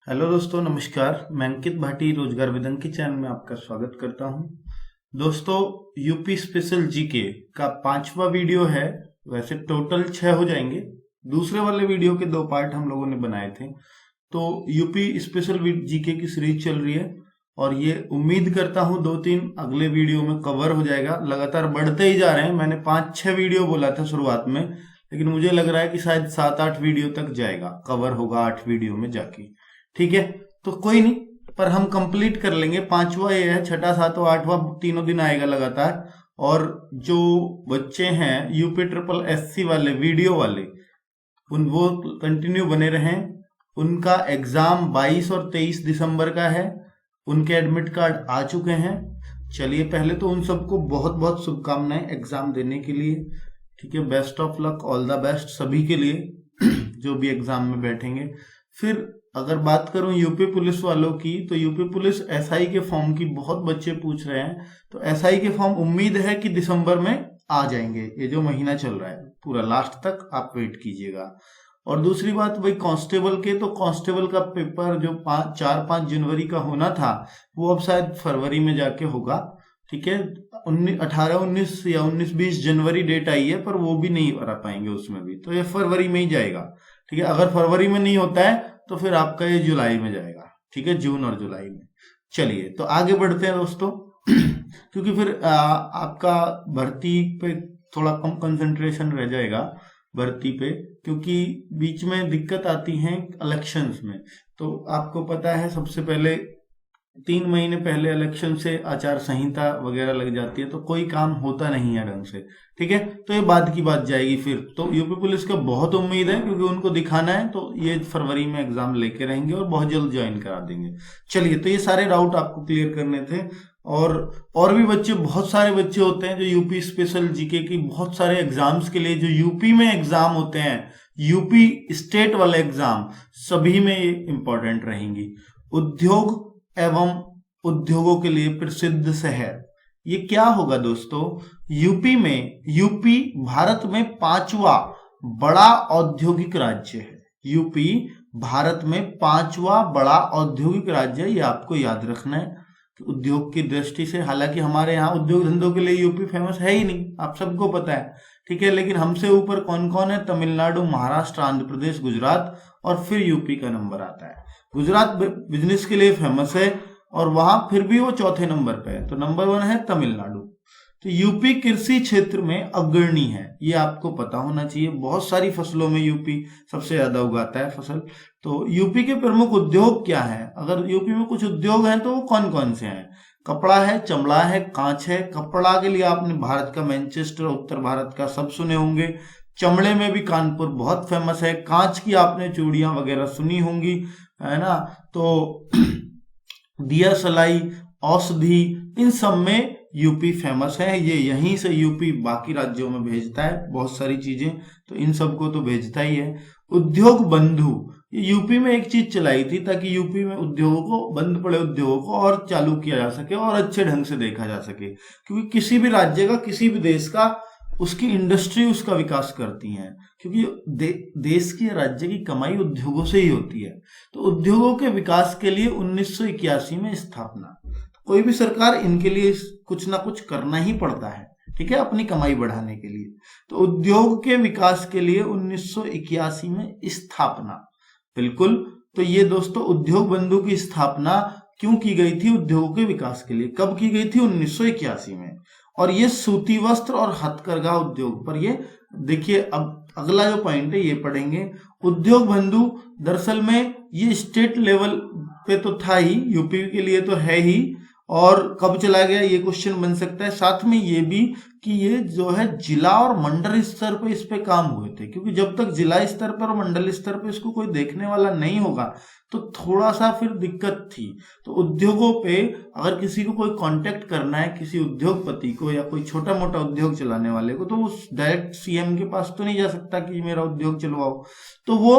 Hello दोस्तों, नमस्कार। मैं अंकित भाटी रोजगार विदंग की चैनल में आपका स्वागत करता हूं। दोस्तों, यूपी स्पेशल जीके का 5वां वीडियो है। वैसे टोटल 6 हो जाएंगे। दूसरे वाले वीडियो के 2 पार्ट हम लोगों ने बनाए थे। तो यूपी स्पेशल जीके की सीरीज चल रही है और ये उम्मीद करता हूं 2-3 अगले वीडियो में कवर हो जाएगा। लगातार बढ़ते ही जा रहे हैं। मैंने 5-6 वीडियो बोला था शुरुआत में, लेकिन मुझे लग रहा है कि शायद 7-8 वीडियो तक जाएगा, कवर होगा 8 वीडियो में जाके। ठीक है, तो कोई नहीं, पर हम कंप्लीट कर लेंगे। 5वां ये है, 6ठा 7वां 8वां तीनों दिन आएगा लगातार। और जो बच्चे हैं यूपी ट्रिपल एससी वाले वीडियो वाले, वो कंटिन्यू बने रहें। उनका एग्जाम 22 और 23 दिसंबर का है। उनके एडमिट कार्ड आ चुके हैं। चलिए, पहले तो उन सबको बहुत बहुत शुभकामनाएं एग्जाम देने के लिए। ठीक है, best of luck, all the best सभी के लिए जो भी एग्जाम में बैठेंगे। फिर अगर बात करूं यूपी पुलिस वालों की, तो यूपी पुलिस एसआई के फॉर्म की बहुत बच्चे पूछ रहे हैं। तो एसआई के फॉर्म उम्मीद है कि दिसंबर में आ जाएंगे। ये जो महीना चल रहा है पूरा लास्ट तक आप वेट कीजिएगा। और दूसरी बात भाई, कांस्टेबल के, तो कांस्टेबल का पेपर जो 4-5 जनवरी का होना था, वो अब शायद फरवरी में जाके होगा। ठीक है, 18-19 या 19-20 जनवरी डेट आई है, पर वो भी नहीं भरा पाएंगे उसमें भी, तो ये फरवरी में ही जाएगा। ठीक है, अगर फरवरी में नहीं होता है तो फिर आपका ये जुलाई में जाएगा। ठीक है, जून और जुलाई में। चलिए, तो आगे बढ़ते हैं दोस्तों क्योंकि फिर आपका भर्ती पे थोड़ा कम कंसंट्रेशन रह जाएगा भर्ती पे, क्योंकि बीच में दिक्कत आती है इलेक्शंस में। तो आपको पता है, सबसे पहले 3 महीने पहले इलेक्शन से आचार संहिता वगैरह लग जाती है, तो कोई काम होता नहीं है ढंग से। ठीक है, तो ये बाद की बात जाएगी। फिर तो यूपी पुलिस का बहुत उम्मीद है, क्योंकि उनको दिखाना है, तो ये फरवरी में एग्जाम लेके रहेंगे और बहुत जल्द ज्वाइन करा देंगे। चलिए, तो ये सारे डाउट आपको क्लियर करने थे। और भी बच्चे, बहुत सारे बच्चे होते हैं जो यूपी स्पेशल जीके की बहुत सारे एग्जाम्स के लिए, जो यूपी में एग्जाम होते हैं, यूपी स्टेट वाले एग्जाम, सभी में ये इंपॉर्टेंट रहेंगी। उद्योग एवं उद्योगों के लिए प्रसिद्ध शहर, ये क्या होगा दोस्तों? यूपी भारत में 5वां बड़ा औद्योगिक राज्य है। यूपी भारत में 5वां बड़ा औद्योगिक राज्य है, ये आपको याद रखना है उद्योग की दृष्टि से। हालांकि हमारे यहाँ उद्योग धंधों के लिए यूपी फेमस है ही नहीं, आप सबको पता है। ठीक है, लेकिन हमसे ऊपर कौन कौन है? तमिलनाडु, महाराष्ट्र, आंध्र प्रदेश, गुजरात, और फिर यूपी का नंबर आता है। गुजरात बिजनेस के लिए फेमस है और वहां फिर भी वो 4थे नंबर पे है। तो नंबर 1 है तमिलनाडु। तो यूपी कृषि क्षेत्र में अग्रणी है, ये आपको पता होना चाहिए। बहुत सारी फसलों में यूपी सबसे ज्यादा उगाता है फसल। तो यूपी के प्रमुख उद्योग क्या है? अगर यूपी में कुछ उद्योग हैं तो वो कौन कौन से हैं? कपड़ा है, चमड़ा है, कांच है। कपड़ा के लिए आपने भारत का मैनचेस्टर, उत्तर भारत का सब सुने होंगे। चमड़े में भी कानपुर बहुत फेमस है। कांच की आपने चूड़ियां वगैरह सुनी होंगी, है ना? तो दिया सलाई, औषधि, इन सब में यूपी फेमस है। ये यहीं से यूपी बाकी राज्यों में भेजता है बहुत सारी चीजें, तो इन सबको तो भेजता ही है। उद्योग बंधु, ये यूपी में एक चीज चलाई थी ताकि यूपी में उद्योगों को, बंद पड़े उद्योगों को और चालू किया जा सके और अच्छे ढंग से देखा जा सके। क्योंकि किसी भी राज्य का, किसी भी देश का, उसकी इंडस्ट्री उसका विकास करती है, क्योंकि देश की, राज्य की कमाई उद्योगों से ही होती है। तो उद्योगों के विकास के लिए 1981 में स्थापना। कोई भी सरकार इनके लिए कुछ ना कुछ करना ही पड़ता है, ठीक है, अपनी कमाई बढ़ाने के लिए। तो उद्योग के विकास के लिए 1981 में स्थापना, बिल्कुल। तो ये दोस्तों, उद्योग बंधु की स्थापना क्यों की गई थी? उद्योगों के विकास के लिए। कब की गई थी? 1981 में। और ये सूती वस्त्र और हथकरघा उद्योग पर, ये देखिए, अब अगला जो पॉइंट है ये पढ़ेंगे। उद्योग बंधु दरअसल में ये स्टेट लेवल पे तो था ही, यूपी के लिए तो है ही, और कब चला गया ये क्वेश्चन बन सकता है। साथ में ये भी कि ये जो है जिला और मंडल स्तर पे इस पे काम हुए थे, क्योंकि जब तक जिला स्तर पर और मंडल स्तर पे इसको कोई देखने वाला नहीं होगा तो थोड़ा सा फिर दिक्कत थी। तो उद्योगों पे अगर किसी को कोई कांटेक्ट करना है, किसी उद्योगपति को या कोई छोटा मोटा उद्योग चलाने वाले को, तो वो डायरेक्ट सीएम के पास तो नहीं जा सकता कि मेरा उद्योग चलवाओ, तो वो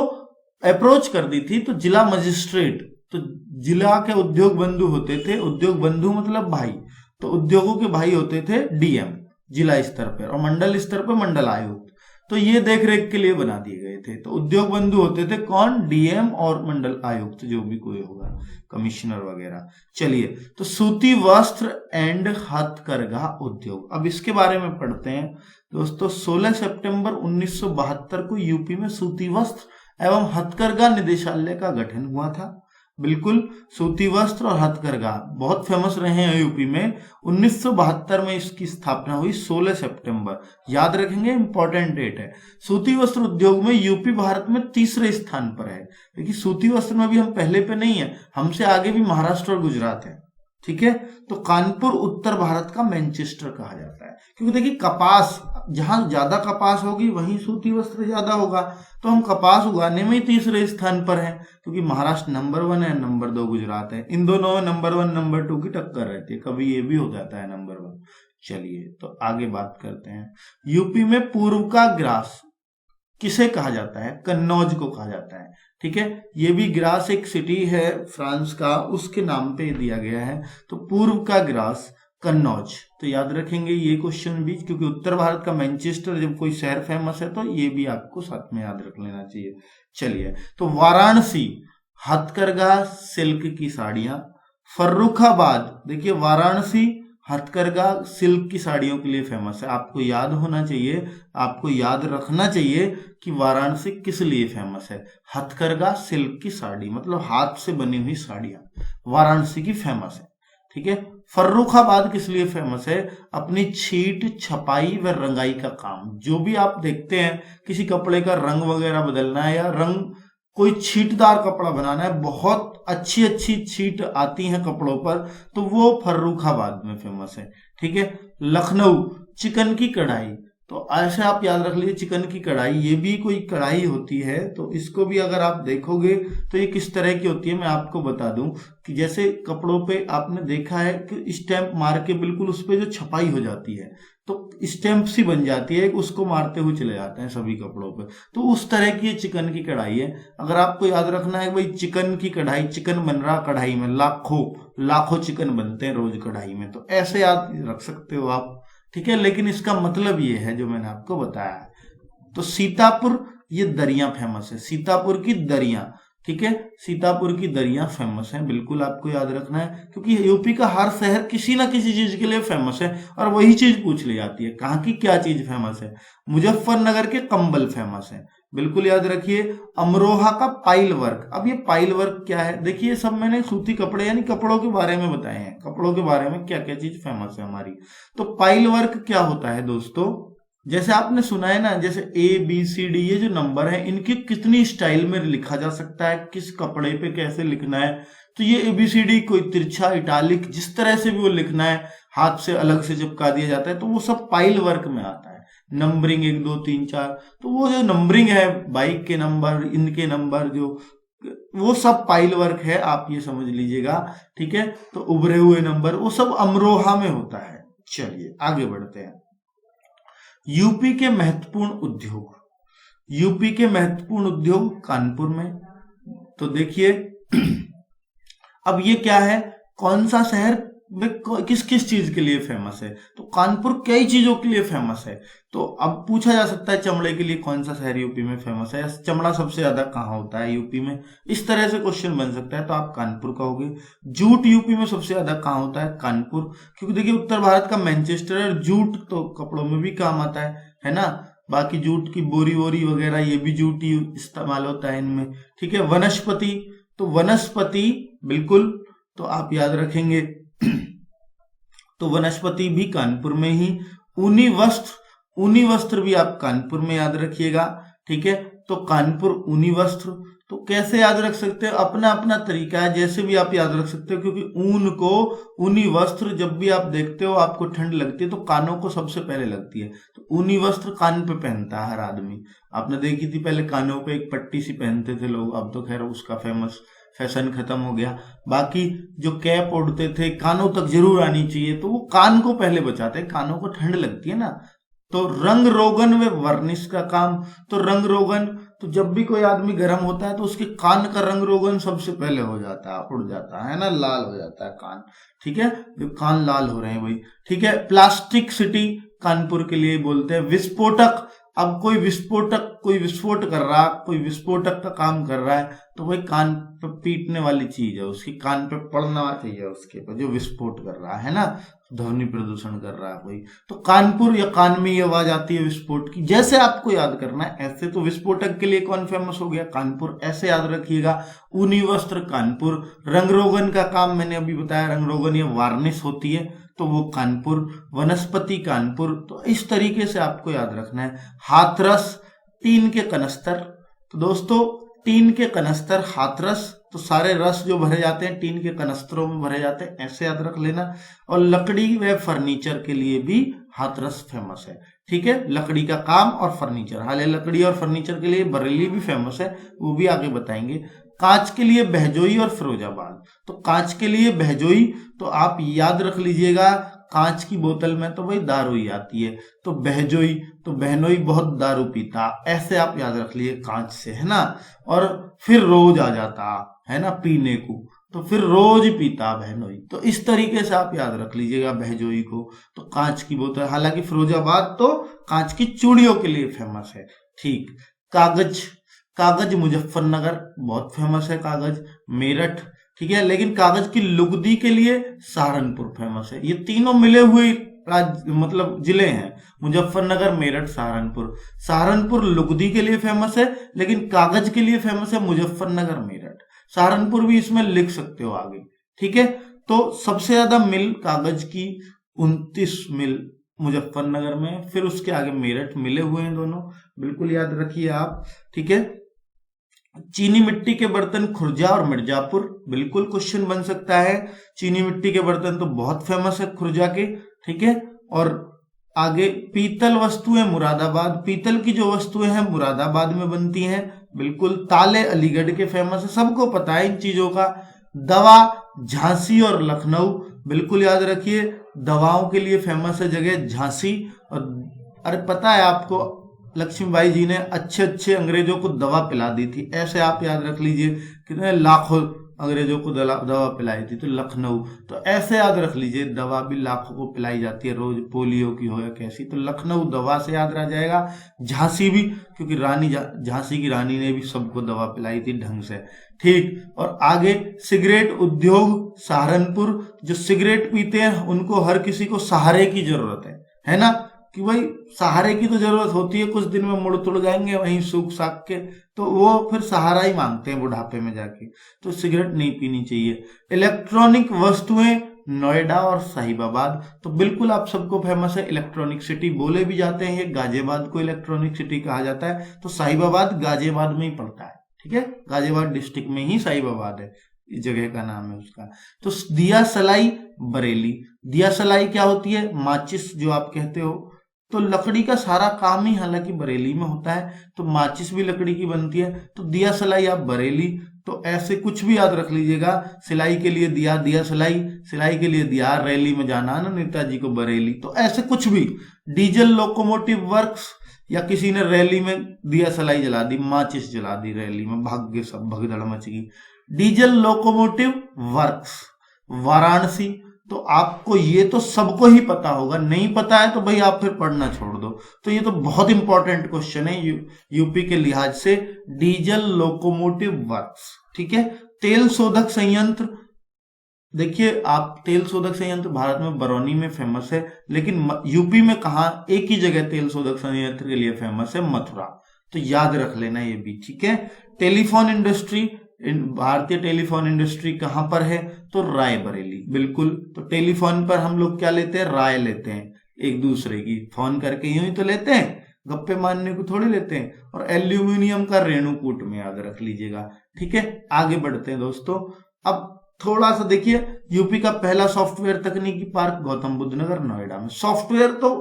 अप्रोच कर दी थी। तो जिला मजिस्ट्रेट, तो जिला के उद्योग बंधु होते थे, उद्योग बंधु मतलब भाई, तो उद्योगों के भाई होते थे डीएम जिला स्तर पर, और मंडल स्तर पर मंडल आयुक्त। तो ये देख रेख के लिए बना दिए गए थे। तो उद्योग बंधु होते थे कौन? डीएम और मंडल आयुक्त, जो भी कोई होगा, कमिश्नर वगैरह। चलिए, तो सूती वस्त्र एंड हथकरघा उद्योग, अब इसके बारे में पढ़ते हैं दोस्तों। 16 सितंबर 1972 को यूपी में सूती वस्त्र एवं हथकरघा निदेशालय का गठन हुआ था। बिल्कुल, सूती वस्त्र और हथकरघा बहुत फेमस रहे हैं यूपी में। 1972 में इसकी स्थापना हुई, 16 सितंबर, याद रखेंगे, इंपॉर्टेंट डेट है। सूती वस्त्र उद्योग में यूपी भारत में तीसरे स्थान पर है। देखिए, सूती वस्त्र में भी हम पहले पे नहीं है, हमसे आगे भी महाराष्ट्र और गुजरात है। ठीक है, तो कानपुर उत्तर भारत का मैनचेस्टर कहा जाता है, क्योंकि देखिए कपास, जहां ज्यादा कपास होगी वहीं सूती वस्त्र ज्यादा होगा। तो हम कपास उगाने में ही तीसरे स्थान पर हैं, क्योंकि महाराष्ट्र नंबर 1 है, नंबर 2 गुजरात है। इन दोनों में नंबर 1 नंबर 2 की टक्कर रहती है, कभी ये भी हो जाता है नंबर 1। चलिए, तो आगे बात करते हैं। यूपी में पूर्व का ग्रास किसे कहा जाता है? कन्नौज को कहा जाता है। ठीक है, ये भी ग्रास एक सिटी है फ्रांस का, उसके नाम पे दिया गया है। तो पूर्व का ग्रास कन्नौज, तो याद रखेंगे ये क्वेश्चन भी, क्योंकि उत्तर भारत का मैनचेस्टर जब कोई शहर फेमस है तो ये भी आपको साथ में याद रख लेना चाहिए। चलिए, तो वाराणसी हथकरघा सिल्क की साड़ियां। फर्रुखाबाद, देखिए वाराणसी हथकरघा सिल्क की साड़ियों के लिए फेमस है। आपको याद होना चाहिए, आपको याद रखना चाहिए कि वाराणसी किस लिए फेमस है। हथकरघा सिल्क की साड़ी मतलब हाथ से बनी हुई साड़ियां वाराणसी की फेमस है। ठीक है, फर्रुखाबाद किस लिए फेमस है? अपनी छीट, छपाई व रंगाई का काम। जो भी आप देखते हैं, किसी कपड़े का रंग वगैरह बदलना है या रंग, कोई छीटदार कपड़ा बनाना है, बहुत अच्छी अच्छी छीट आती हैं कपड़ों पर, तो वो फर्रुखाबाद में फेमस है। ठीक है, लखनऊ चिकन की कढ़ाई, तो ऐसे आप याद रख लीजिए, चिकन की कढ़ाई, ये भी कोई कढ़ाई होती है। तो इसको भी अगर आप देखोगे तो ये किस तरह की होती है, मैं आपको बता दूं कि जैसे कपड़ों पे आपने देखा है कि स्टैंप मार के बिल्कुल उस पे जो छपाई हो जाती है, तो स्टैंप सी बन जाती है, उसको मारते हुए चले जाते हैं सभी कपड़ों पे, तो उस तरह की चिकन की कढ़ाई है। अगर आपको याद रखना है भाई चिकन की कढ़ाई, चिकन बन रहा कढ़ाई में, लाखों लाखों चिकन बनते हैं रोज कढ़ाई में, तो ऐसे याद रख सकते हो आप। ठीक है, लेकिन इसका मतलब ये है जो मैंने आपको बताया है। तो सीतापुर, ये दरियां फेमस है, सीतापुर की दरियां। ठीक है, सीतापुर की दरियां फेमस है, बिल्कुल आपको याद रखना है, क्योंकि यूपी का हर शहर किसी ना किसी चीज के लिए फेमस है और वही चीज पूछ ली जाती है, कहाँ की क्या चीज फेमस है। मुजफ्फरनगर के कंबल फेमस है, बिल्कुल याद रखिए। अमरोहा का पाइल वर्क, अब ये पाइल वर्क क्या है? देखिए, सब मैंने सूती कपड़े यानी कपड़ों के बारे में बताए हैं, कपड़ों के बारे में क्या क्या चीज फेमस है हमारी। तो पाइल वर्क क्या होता है दोस्तों? जैसे आपने सुना है ना, जैसे ABCD ये जो नंबर है, इनकी कितनी स्टाइल में लिखा जा सकता है, किस कपड़े पे कैसे लिखना है। तो ये ABCD कोई तिरछा, इटालिक, जिस तरह से भी वो लिखना है, हाथ से अलग से चिपका दिया जाता है, तो वो सब पाइल वर्क में आता है। नंबरिंग 1 2 3 4, तो वो जो नंबरिंग है, बाइक के नंबर, इनके नंबर, जो वो सब पाइल वर्क है, आप ये समझ लीजिएगा। ठीक है, तो उभरे हुए नंबर वो सब अमरोहा में होता है। चलिए आगे बढ़ते हैं। यूपी के महत्वपूर्ण उद्योग, यूपी के महत्वपूर्ण उद्योग कानपुर में। तो देखिए अब ये क्या है, कौन सा शहर में किस किस चीज के लिए फेमस है? तो कानपुर कई चीजों के लिए फेमस है। तो अब पूछा जा सकता है चमड़े के लिए कौन सा शहर यूपी में फेमस है, चमड़ा सबसे ज्यादा कहाँ होता है यूपी में, इस तरह से क्वेश्चन बन सकता है, तो आप कानपुर कहोगे। जूट यूपी में सबसे ज्यादा कहाँ होता है? कानपुर, क्योंकि देखिए उत्तर भारत का मैनचेस्टर है, जूट तो कपड़ों में भी काम आता है ना। बाकी जूट की बोरी वोरी वगैरह, ये भी जूट ही इस्तेमाल होता है इनमें। ठीक है, वनस्पति, तो वनस्पति बिल्कुल, तो आप याद रखेंगे तो वनस्पति भी कानपुर में ही। ऊनी वस्त्र, ऊनी वस्त्र भी आप कानपुर में याद रखिएगा। ठीक है, तो कानपुर ऊनी वस्त्र, तो कैसे याद रख सकते हो? अपना अपना तरीका है, जैसे भी आप याद रख सकते हो, क्योंकि ऊन को, ऊनी वस्त्र जब भी आप देखते हो आपको ठंड लगती है तो कानों को सबसे पहले लगती है, तो ऊनी वस्त्र कान पे पहनता है हर आदमी। आपने देखी थी पहले कानों पे एक पट्टी सी पहनते थे लोग, अब तो खैर उसका फैशन खत्म हो गया। बाकी जो कैप ओढ़ते थे, कानों तक जरूर आनी चाहिए, तो वो कान को पहले बचाते हैं, कानों को ठंड लगती है ना। तो रंग रोगन व वर्निश का काम, तो रंग रोगन, तो जब भी कोई आदमी गर्म होता है तो उसके कान का रंग रोगन सबसे पहले हो जाता है, उड़ जाता है ना, लाल हो जाता है कान। ठीक है, कान लाल हो रहे हैं भाई। ठीक है, प्लास्टिक सिटी कानपुर के लिए बोलते हैं। विस्फोटक अब कोई विस्फोट कर रहा, कोई विस्फोटक का काम कर रहा है, तो वही कान पे पीटने वाली चीज है, उसकी कान पे पड़ना चाहिए उसके ऊपर, जो विस्फोट कर रहा है ना, ध्वनि प्रदूषण कर रहा है कोई, तो कानपुर या कान में ये आवाज आती है विस्फोट की। जैसे आपको याद करना है ऐसे। तो विस्फोटक के लिए कौन फेमस हो गया? कानपुर। ऐसे याद रखिएगा। ऊनी वस्त्र कानपुर। रंग रोगन का काम मैंने अभी बताया, रंग रोगन या वार्निश होती है, तो वो कानपुर। वनस्पति कानपुर। तो इस तरीके से आपको याद रखना है। हाथरस, टीन के कनस्तर। तो दोस्तों टीन के कनस्तर, हाथरस, तो सारे रस जो भरे जाते हैं टीन के कनस्तरों में भरे जाते हैं, ऐसे याद रख लेना। और लकड़ी व फर्नीचर के लिए भी हाथरस फेमस है। ठीक है, लकड़ी का काम और फर्नीचर। हालांकि लकड़ी और फर्नीचर के लिए बरेली भी फेमस है, वो भी आगे बताएंगे। कांच के लिए बहजोई और फिरोजाबाद। तो कांच के लिए बहजोई, तो आप याद रख लीजिएगा, कांच की बोतल में तो वही दारू ही आती है, तो बहजोई, तो बहनोई बहुत दारू पीता, ऐसे आप याद रख लीजिए कांच से, है ना। और फिर रोज आ जाता है ना पीने को, तो फिर रोज पीता बहनोई। तो इस तरीके से आप याद रख लीजिएगा बहजोई को। तो कांच की बोतल। हालांकि फिरोजाबाद तो कांच की चूड़ियों के लिए फेमस है। ठीक। कागज, कागज मुजफ्फरनगर बहुत फेमस है। कागज मेरठ, ठीक है। लेकिन कागज की लुगदी के लिए सहारनपुर फेमस है। ये तीनों मिले हुए मतलब जिले हैं, मुजफ्फरनगर, मेरठ, सहारनपुर। सहारनपुर लुगदी के लिए फेमस है, लेकिन कागज के लिए फेमस है मुजफ्फरनगर, मेरठ। सहारनपुर भी इसमें लिख सकते हो आगे। ठीक है। तो सबसे ज्यादा मिल कागज की 29 मिल मुजफ्फरनगर में, फिर उसके आगे मेरठ, मिले हुए हैं दोनों, बिल्कुल याद रखिए आप। ठीक है। चीनी मिट्टी के बर्तन खुर्जा और मिर्जापुर, बिल्कुल क्वेश्चन बन सकता है। चीनी मिट्टी के बर्तन तो बहुत फेमस है खुर्जा के। ठीक है। और आगे पीतल वस्तुएं मुरादाबाद, पीतल की जो वस्तुएं हैं मुरादाबाद में बनती हैं, बिल्कुल। ताले अलीगढ़ के फेमस है, सबको पता है इन चीजों का। दवा झांसी और लखनऊ, बिल्कुल याद रखिए, दवाओं के लिए फेमस है जगह झांसी। और अरे पता है आपको, लक्ष्मीबाई जी ने अच्छे अच्छे अंग्रेजों को दवा पिला दी थी, ऐसे आप याद रख लीजिए, कितने लाखों अंग्रेजों को दवा पिलाई थी, तो लखनऊ। तो ऐसे याद रख लीजिए, दवा भी लाखों को पिलाई जाती है रोज, पोलियो की हो या कैसी, तो लखनऊ दवा से याद रह जाएगा। झांसी भी, क्योंकि रानी झांसी की रानी ने भी सबको दवा पिलाई थी ढंग से। ठीक। और आगे सिगरेट उद्योग सहारनपुर, जो सिगरेट पीते हैं उनको हर किसी को सहारे की जरूरत है ना, कि भाई सहारे की तो जरूरत होती है, कुछ दिन में मुड़ तुड़ जाएंगे वहीं सूख साख के, तो वो फिर सहारा ही मांगते हैं बुढ़ापे में जाके, तो सिगरेट नहीं पीनी चाहिए। इलेक्ट्रॉनिक वस्तुएं नोएडा और साहिबाबाद, तो बिल्कुल आप सबको फेमस है, इलेक्ट्रॉनिक सिटी बोले भी जाते हैं, ये गाजियाबाद को इलेक्ट्रॉनिक सिटी कहा जाता है, तो साहिबाबाद गाजियाबाद में ही पड़ता है। ठीक है, गाजियाबाद डिस्ट्रिक्ट में ही साहिबाबाद है, इस जगह का नाम है उसका। तो दिया सलाई बरेली, दिया सलाई क्या होती है? माचिस जो आप कहते हो, तो लकड़ी का सारा काम ही हालांकि बरेली में होता है, तो माचिस भी लकड़ी की बनती है। तो दिया सलाई आप बरेली, तो ऐसे कुछ भी याद रख लीजिएगा। सिलाई के लिए दिया, दिया सलाई, सिलाई के लिए दिया, रैली में जाना ना नेताजी को बरेली, तो ऐसे कुछ भी। डीजल लोकोमोटिव वर्क्स, या किसी ने रैली में दिया सलाई जला दी, माचिस जला दी रैली में, भाग गए सब, भगदड़ मच गई। डीजल लोकोमोटिव वर्क्स वाराणसी, तो आपको ये तो सबको ही पता होगा, नहीं पता है तो भाई आप फिर पढ़ना छोड़ दो। तो ये तो बहुत इंपॉर्टेंट क्वेश्चन है यूपी के लिहाज से, डीजल लोकोमोटिव वर्क्स। ठीक है। तेल शोधक संयंत्र, देखिए आप, तेल शोधक संयंत्र भारत में बरौनी में फेमस है, लेकिन यूपी में कहा, एक ही जगह तेल शोधक संयंत्र के लिए फेमस है, मथुरा, तो याद रख लेना ये भी। ठीक है। टेलीफोन इंडस्ट्री, भारतीय टेलीफोन इंडस्ट्री कहां पर है? तो रायबरेली, बिल्कुल। तो टेलीफोन पर हम लोग क्या लेते हैं? राय लेते हैं एक दूसरे की, फोन करके यूं ही तो लेते हैं, गप्पे मारने को थोड़ी लेते हैं। और एल्यूमिनियम का रेणुकूट में याद रख लीजिएगा। ठीक है। आगे बढ़ते हैं दोस्तों। अब थोड़ा सा देखिए, यूपी का पहला सॉफ्टवेयर तकनीकी पार्क गौतम बुद्ध नगर, नोएडा में। सॉफ्टवेयर तो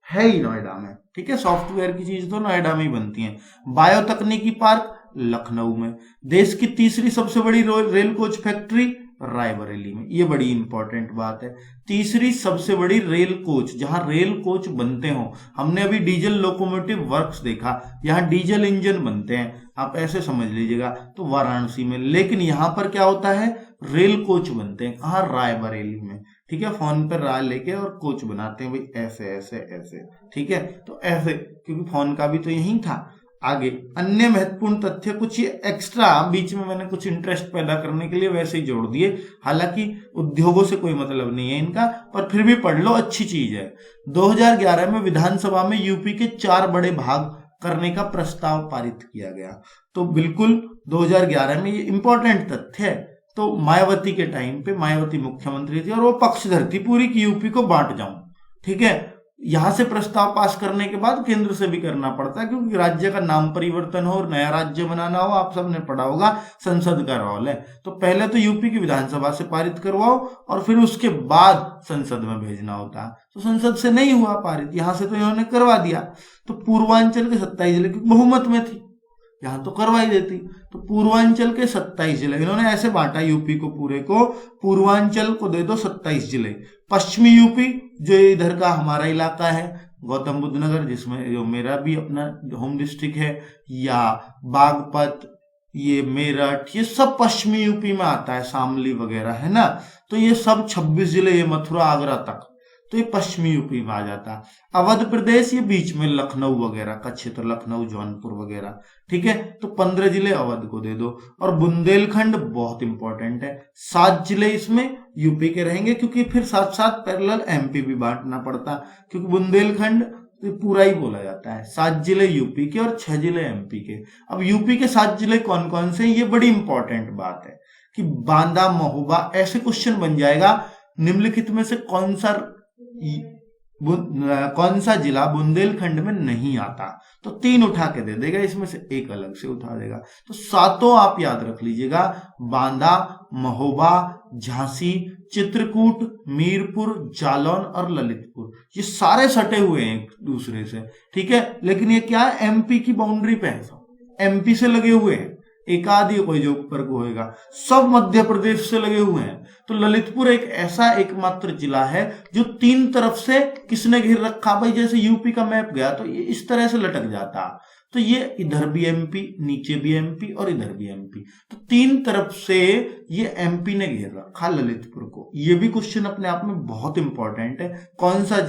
है ही नोएडा में। ठीक है, सॉफ्टवेयर की चीज तो नोएडा में ही बनती है। बायो तकनीकी पार्क लखनऊ में। देश की तीसरी सबसे बड़ी रेल कोच फैक्ट्री रायबरेली में, ये बड़ी इंपॉर्टेंट बात है। तीसरी सबसे बड़ी रेल कोच, जहां रेल कोच बनते हो, हमने अभी डीजल लोकोमोटिव वर्क्स देखा, यहाँ डीजल इंजन बनते हैं, आप ऐसे समझ लीजिएगा, तो वाराणसी में। लेकिन यहां पर क्या होता है? रेल कोच बनते हैं। कहाँ? रायबरेली में। ठीक है, फोन पर राय लेके और कोच बनाते हैं भाई, ऐसे ऐसे ऐसे। ठीक है, तो ऐसे, क्योंकि फोन का भी तो यही था। आगे अन्य महत्वपूर्ण तथ्य कुछ ये एक्स्ट्रा बीच में मैंने कुछ इंटरेस्ट पैदा करने के लिए वैसे ही जोड़ दिए, हालांकि उद्योगों से कोई मतलब नहीं है इनका, पर फिर भी पढ़ लो, अच्छी चीज है। 2011 में विधानसभा में यूपी के 4 बड़े भाग करने का प्रस्ताव पारित किया गया। तो बिल्कुल 2011 में, ये इंपॉर्टेंट तथ्य है। तो मायावती के टाइम पे मायावती मुख्यमंत्री थी और वो पक्षधर थी पूरी की यूपी को बांट जाऊं। ठीक है, यहां से प्रस्ताव पास करने के बाद केंद्र से भी करना पड़ता है, क्योंकि राज्य का नाम परिवर्तन हो और नया राज्य बनाना हो, आप सबने पढ़ा होगा, संसद का रोल है। तो पहले तो यूपी की विधानसभा से पारित करवाओ और फिर उसके बाद संसद में भेजना होता है। तो संसद से नहीं हुआ पारित, यहां से तो इन्होंने करवा दिया। तो पूर्वांचल के 27 जिले, क्योंकि बहुमत में थी, यहां तो करवाई देती। तो पूर्वांचल के 27 जिले इन्होंने ऐसे बांटा यूपी को, पूरे को, पूर्वांचल को दे दो 27 जिले, पश्चिमी यूपी जो इधर का हमारा इलाका है, गौतम बुद्ध नगर, जिसमें जो मेरा भी अपना होम डिस्ट्रिक्ट है, या बागपत, ये मेरठ, ये सब पश्चिमी यूपी में आता है, शामली वगैरह है ना। तो ये सब 26 जिले, ये मथुरा आगरा तक, तो ये पश्चिमी यूपी में आ जाता। अवध प्रदेश ये बीच में, लखनऊ वगैरह का क्षेत्र, लखनऊ जौनपुर वगैरह। ठीक है, तो 15 जिले अवध को दे दो। और बुंदेलखंड बहुत इंपॉर्टेंट है, 7 जिले इसमें यूपी के रहेंगे, क्योंकि फिर साथ साथ पैरेलल एमपी भी बांटना पड़ता, क्योंकि बुंदेलखंड तो पूरा ही बोला जाता है। 7 जिले यूपी के और 6 जिले एमपी के। अब यूपी के 7 जिले कौन कौन से, ये बड़ी इंपॉर्टेंट बात है कि बांदा, महोबा, ऐसे क्वेश्चन बन जाएगा, निम्नलिखित में से कौन सा जिला बुंदेलखंड में नहीं आता, तो 3 उठा के दे देगा, इसमें से एक अलग से उठा देगा। तो 7 आप याद रख लीजिएगा, बांदा, महोबा, झांसी, चित्रकूट, मीरपुर, जालौन और ललितपुर, ये सारे सटे हुए हैं एक दूसरे से। ठीक है, लेकिन ये क्या है, एमपी की बाउंड्री पे है, सब एमपी से लगे हुए हैं, एक आदि कोई जो ऊपर को होगा, सब मध्य प्रदेश से लगे हुए हैं। तो ललितपुर एक ऐसा एकमात्र जिला है जो 3 तरफ से किसने घेर रखा भाई, जैसे यूपी का मैप गया तो ये इस तरह से लटक जाता, तो ये इधर भी एमपी, नीचे भी एमपी और इधर भी एमपी, तो 3 तरफ से ये एमपी ने घेर रखा ललितपुर को। ये भी क्वेश्चन अपने आप में बहुत इंपॉर्टेंट है, कौन सा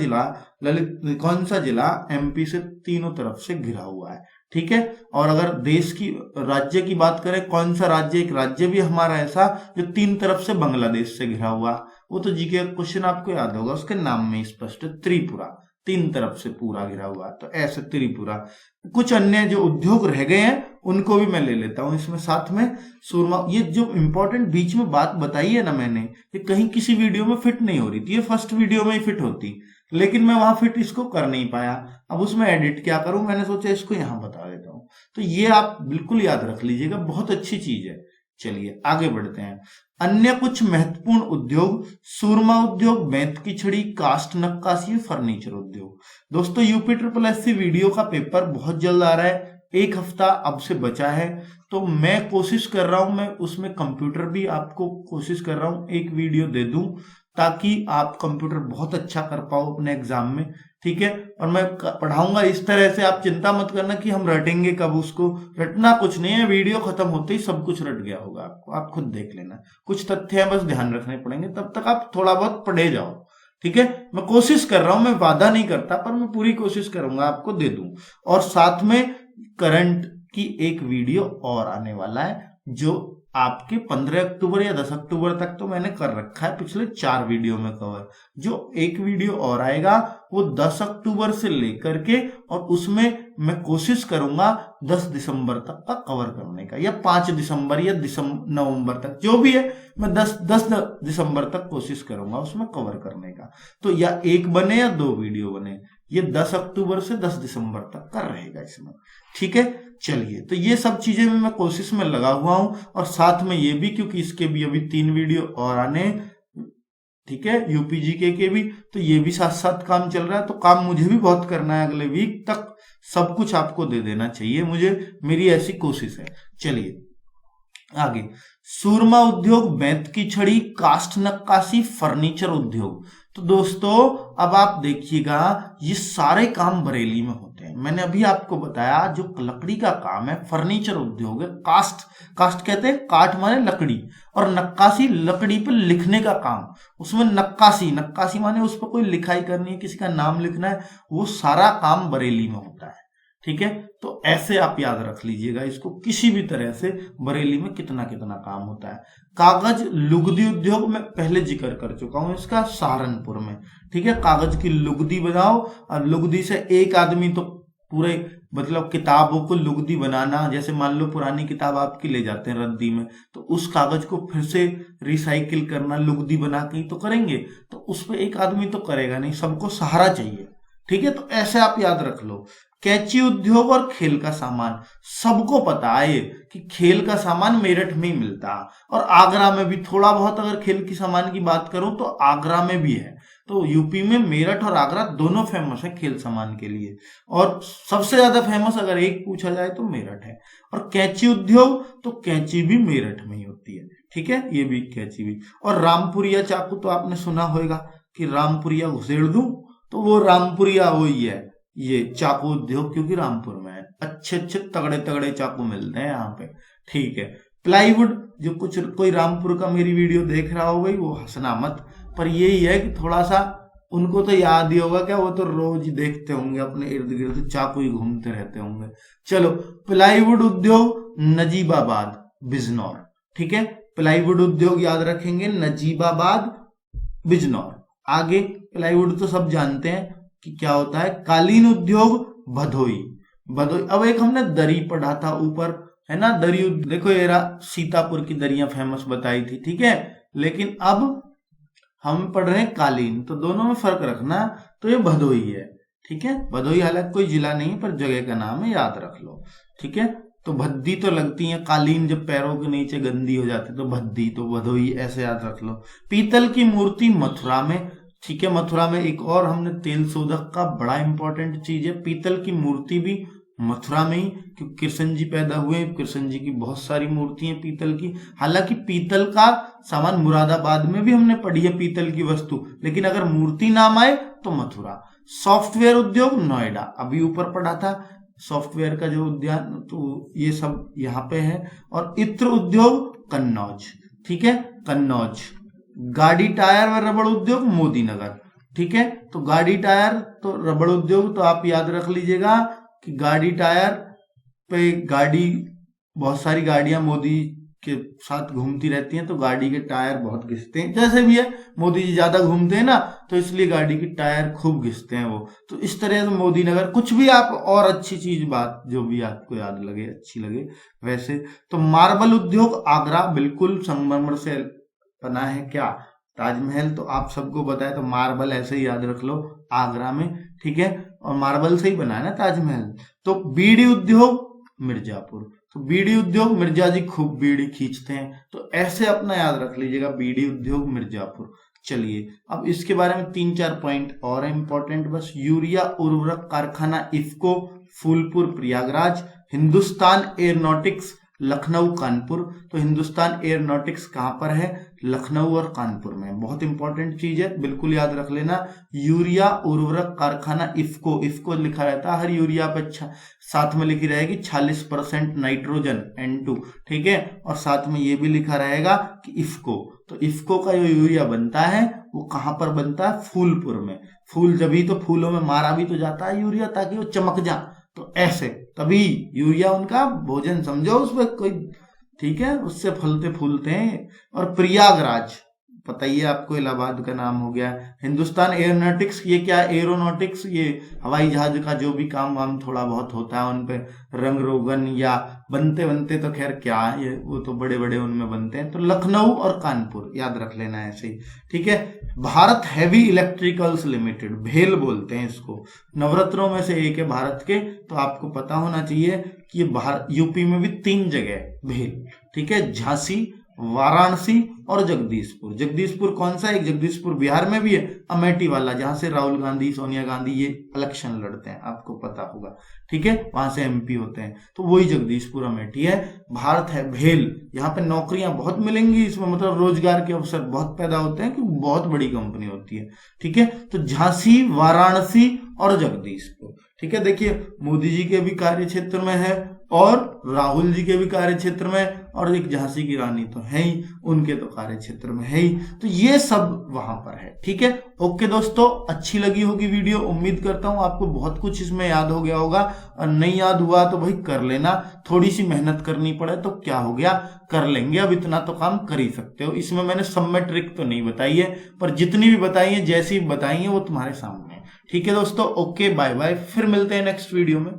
जिला एमपी से तीनों तरफ से घिरा हुआ है। ठीक है, और अगर देश की, राज्य की बात करें, कौन सा राज्य, एक राज्य भी हमारा ऐसा जो 3 तरफ से बांग्लादेश से घिरा हुआ, वो तो जीके का क्वेश्चन आपको याद होगा, उसके नाम में स्पष्ट है, त्रिपुरा, 3 तरफ से पूरा घिरा हुआ, तो ऐसे त्रिपुरा। कुछ अन्य जो उद्योग रह गए हैं उनको भी मैं ले लेता हूं इसमें साथ में। सूरमा, ये जो इंपॉर्टेंट बीच में बात बताई है ना मैंने, ये कहीं किसी वीडियो में फिट नहीं हो रही थी, ये फर्स्ट वीडियो में ही फिट होती, लेकिन मैं वहां फिट इसको कर नहीं पाया। अब उसमें एडिट क्या करूं, मैंने सोचा इसको यहां बता देता हूं। तो ये आप बिल्कुल याद रख लीजिएगा, बहुत अच्छी चीज है। चलिए आगे बढ़ते हैं। अन्य कुछ महत्वपूर्ण उद्योग, सूरमा उद्योग, बेंत की छड़ी, कास्ट नक्काशी, फर्नीचर उद्योग। दोस्तों यूपी SSSC वीडियो का पेपर बहुत जल्द आ रहा है, 1 हफ्ता अब से बचा है, तो मैं कोशिश कर रहा हूं, मैं उसमें कंप्यूटर भी आपको कोशिश कर रहा हूं एक वीडियो दे दूं, ताकि आप कंप्यूटर बहुत अच्छा कर पाओ अपने एग्जाम में। ठीक है, और मैं पढ़ाऊंगा इस तरह से, आप चिंता मत करना कि हम रटेंगे कब, उसको रटना कुछ नहीं है, वीडियो खत्म होते ही सब कुछ रट गया होगा आपको, आप खुद देख लेना। कुछ तथ्य बस ध्यान रखने पड़ेंगे, तब तक आप थोड़ा बहुत पढ़े जाओ। ठीक है, मैं कोशिश कर रहा हूं, मैं वादा नहीं करता, पर मैं पूरी कोशिश करूंगा आपको दे दूं। और साथ में करंट की एक वीडियो और आने वाला है, जो आपके 15 अक्टूबर या 10 अक्टूबर तक तो मैंने कर रखा है पिछले 4 वीडियो में कवर। जो एक वीडियो और आएगा वो 10 अक्टूबर से लेकर के, और उसमें मैं कोशिश करूंगा 10 दिसंबर तक का कवर करने का, या 5 दिसंबर या नवंबर तक, जो भी है, मैं 10 दिसंबर तक कोशिश करूंगा उसमें कवर करने का। तो या एक बने या 2 वीडियो बने, ये 10 अक्टूबर से 10 दिसंबर तक का रहेगा इसमें। ठीक है, चलिए, तो ये सब चीजें मैं कोशिश में लगा हुआ हूं, और साथ में ये भी, क्योंकि इसके भी अभी 3 वीडियो और आने, ठीक है, यूपी जीके के भी, तो ये भी साथ साथ काम चल रहा है, तो काम मुझे भी बहुत करना है, अगले वीक तक सब कुछ आपको दे देना चाहिए मुझे, मेरी ऐसी कोशिश है। चलिए आगे, सूरमा उद्योग, बेंत की छड़ी, कास्ट नक्काशी, फर्नीचर उद्योग। तो दोस्तों अब आप देखिएगा, ये सारे काम बरेली में होते हैं, मैंने अभी आपको बताया जो लकड़ी का काम है, फर्नीचर उद्योग है, कास्ट कहते हैं काठ माने लकड़ी, और नक्काशी लकड़ी पर लिखने का काम, उसमें नक्काशी माने उस पर कोई लिखाई करनी है, किसी का नाम लिखना है, वो सारा काम बरेली में होता है। ठीक है, तो ऐसे आप याद रख लीजिएगा इसको, किसी भी तरह से बरेली में कितना कितना काम होता है। कागज लुगदी उद्योग में पहले जिक्र कर चुका हूं इसका, सहारनपुर में। ठीक है, कागज की लुगदी बनाओ, और लुगदी से एक आदमी तो पूरे मतलब किताबों को लुगदी बनाना, जैसे मान लो पुरानी किताब आपकी ले जाते हैं रद्दी में, तो उस कागज को फिर से रिसाइकिल करना, लुगदी बना के ही तो करेंगे, तो उस पर एक आदमी तो करेगा नहीं, सबको सहारा चाहिए। ठीक है, तो ऐसे आप याद रख लो। कैंची उद्योग और खेल का सामान, सबको पता है कि खेल का सामान मेरठ में ही मिलता है, और आगरा में भी थोड़ा बहुत, अगर खेल की सामान की बात करूं तो आगरा में भी है। तो यूपी में मेरठ और आगरा दोनों फेमस है खेल सामान के लिए, और सबसे ज्यादा फेमस अगर एक पूछा जाए तो मेरठ है। और कैंची उद्योग, तो कैंची भी मेरठ में ही होती है। ठीक है, ये भी कैंची भी। और रामपुरिया चाकू तो आपने सुना होगा कि रामपुरिया घुसेड़ दूं, तो वो रामपुरिया वही है, ये चाकू उद्योग, क्योंकि रामपुर में है। अच्छे अच्छे तगड़े तगड़े चाकू मिलते हैं यहाँ पे। ठीक है, प्लाईवुड, जो कुछ कोई रामपुर का मेरी वीडियो देख रहा हो भाई वो हंसना मत, पर यही है कि थोड़ा सा उनको तो याद ही होगा क्या, वो तो रोज ही देखते होंगे अपने इर्द गिर्द चाकू ही घूमते रहते होंगे। चलो, प्लाईवुड उद्योग नजीबाबाद बिजनौर। ठीक है, प्लाईवुड उद्योग याद रखेंगे, नजीबाबाद बिजनौर। आगे प्लाईवुड तो सब जानते हैं कि क्या होता है। कालीन उद्योग भदोई। अब एक हमने दरी पढ़ा था ऊपर, है ना, दरी, देखो ये सीतापुर की दरियां फेमस बताई थी। ठीक है, लेकिन अब हम पढ़ रहे हैं कालीन, तो दोनों में फर्क रखना। तो ये भदोई है। ठीक है, भदोई हालांकि कोई जिला नहीं पर जगह का नाम है, याद रख लो। ठीक है, तो भद्दी तो लगती है, कालीन जब पैरों के नीचे गंदी हो जाती तो भद्दी, तो भदोई ऐसे याद रख लो। पीतल की मूर्ति मथुरा में। ठीक है, मथुरा में एक और हमने तेल शोधक का बड़ा इंपॉर्टेंट चीज है, पीतल की मूर्ति भी मथुरा में ही, क्योंकि कृष्ण जी पैदा हुए, कृष्ण जी की बहुत सारी मूर्ति हैं पीतल की। हालांकि पीतल का सामान मुरादाबाद में भी हमने पढ़ी है पीतल की वस्तु, लेकिन अगर मूर्ति नाम आए तो मथुरा। सॉफ्टवेयर उद्योग नोएडा, अभी ऊपर पढ़ा था सॉफ्टवेयर का जो उद्यान, तो ये सब यहाँ पे है। और इत्र उद्योग कन्नौज। ठीक है, कन्नौज। गाड़ी टायर व रबड़ उद्योग मोदी नगर। ठीक है, तो गाड़ी टायर तो रबड़ उद्योग तो आप याद रख लीजिएगा कि गाड़ी टायर पे गाड़ी, बहुत सारी गाड़ियां मोदी के साथ घूमती रहती हैं, तो गाड़ी के टायर बहुत घिसते हैं। जैसे भी है, मोदी जी ज्यादा घूमते हैं ना, तो इसलिए गाड़ी की टायर खूब घिसते हैं वो। तो इस तरह से मोदी नगर, कुछ भी आप और अच्छी चीज बात जो भी आपको याद लगे, अच्छी लगे वैसे। तो मार्बल उद्योग आगरा, बिल्कुल संगमरमर से बना है क्या, ताजमहल तो आप सबको बताया, तो मार्बल ऐसे ही याद रख लो, आगरा में। ठीक है, और मार्बल से ही बना है ना ताजमहल। तो बीड़ी उद्योग मिर्जापुर, तो बीड़ी उद्योग, मिर्जा जी खूब बीड़ी खींचते हैं, तो ऐसे अपना याद रख लीजिएगा, बीड़ी उद्योग मिर्जापुर। चलिए, अब इसके बारे में 3-4 पॉइंट और इंपॉर्टेंट बस। यूरिया उर्वरक कारखाना इफ्को, फूलपुर प्रयागराज। हिंदुस्तान एयरोनॉटिक्स लखनऊ कानपुर, तो हिंदुस्तान एयरोनॉटिक्स कहां पर है, लखनऊ और कानपुर में। बहुत इंपॉर्टेंट चीज है, बिल्कुल याद रख लेना। यूरिया उर्वरक कारखाना इफ्को, इफ्को लिखा रहता है हर यूरिया पे, साथ में लिखी रहेगी 46% नाइट्रोजन N2। ठीक है, और साथ में ये भी लिखा रहेगा कि इफ्को। तो इफ्को का जो यूरिया बनता है वो कहां पर बनता है, फूलपुर में। फूल जब ही तो फूलों में मारा भी तो जाता है यूरिया, ताकि वो चमक जा, तो ऐसे तभी यूरिया उनका भोजन समझो, उसमें कोई, ठीक है, उससे फलते फूलते हैं। और प्रयागराज पता ही है आपको, इलाहाबाद का नाम हो गया। हिंदुस्तान एयरोनॉटिक्स, ये क्या है, एयरोनॉटिक्स, ये हवाई जहाज का जो भी काम वाम थोड़ा बहुत होता है उन पे, रंग रोगन या बनते तो खैर क्या है, ये वो तो बड़े बड़े उनमें बनते हैं। तो लखनऊ और कानपुर याद रख लेना ऐसे ही। ठीक है, भारत हैवी इलेक्ट्रिकल्स लिमिटेड, भेल बोलते हैं इसको, नवरत्नों में से एक है भारत के, तो आपको पता होना चाहिए कि ये यूपी में भी 3 जगह भेल। ठीक है, झांसी, वाराणसी और जगदीशपुर। जगदीशपुर कौन सा है, जगदीशपुर बिहार में भी है, अमेठी वाला, जहां से राहुल गांधी, सोनिया गांधी ये इलेक्शन लड़ते हैं, आपको पता होगा। ठीक है, वहां से MP होते हैं, तो वही जगदीशपुर अमेठी है। भारत है भेल, यहाँ पे नौकरियां बहुत मिलेंगी, इसमें मतलब रोजगार के अवसर बहुत पैदा होते हैं, क्योंकि बहुत बड़ी कंपनी होती है। ठीक है, तो झांसी, वाराणसी और जगदीशपुर। ठीक है, देखिए मोदी जी के भी कार्य क्षेत्र में है और राहुल जी के भी कार्य क्षेत्र में, और एक झांसी की रानी तो है ही, उनके तो कार्य क्षेत्र में है ही, तो ये सब वहां पर है। ठीक है, ओके दोस्तों, अच्छी लगी होगी वीडियो, उम्मीद करता हूं आपको बहुत कुछ इसमें याद हो गया होगा, और नहीं याद हुआ तो भाई कर लेना, थोड़ी सी मेहनत करनी पड़े तो क्या हो गया, कर लेंगे, अब इतना तो काम कर ही सकते हो। इसमें मैंने सब में ट्रिक तो नहीं बताई है, पर जितनी भी बताई है, जैसी बताई है वो तुम्हारे सामने है। ठीक है दोस्तों, ओके बाय बाय, फिर मिलते हैं नेक्स्ट वीडियो में।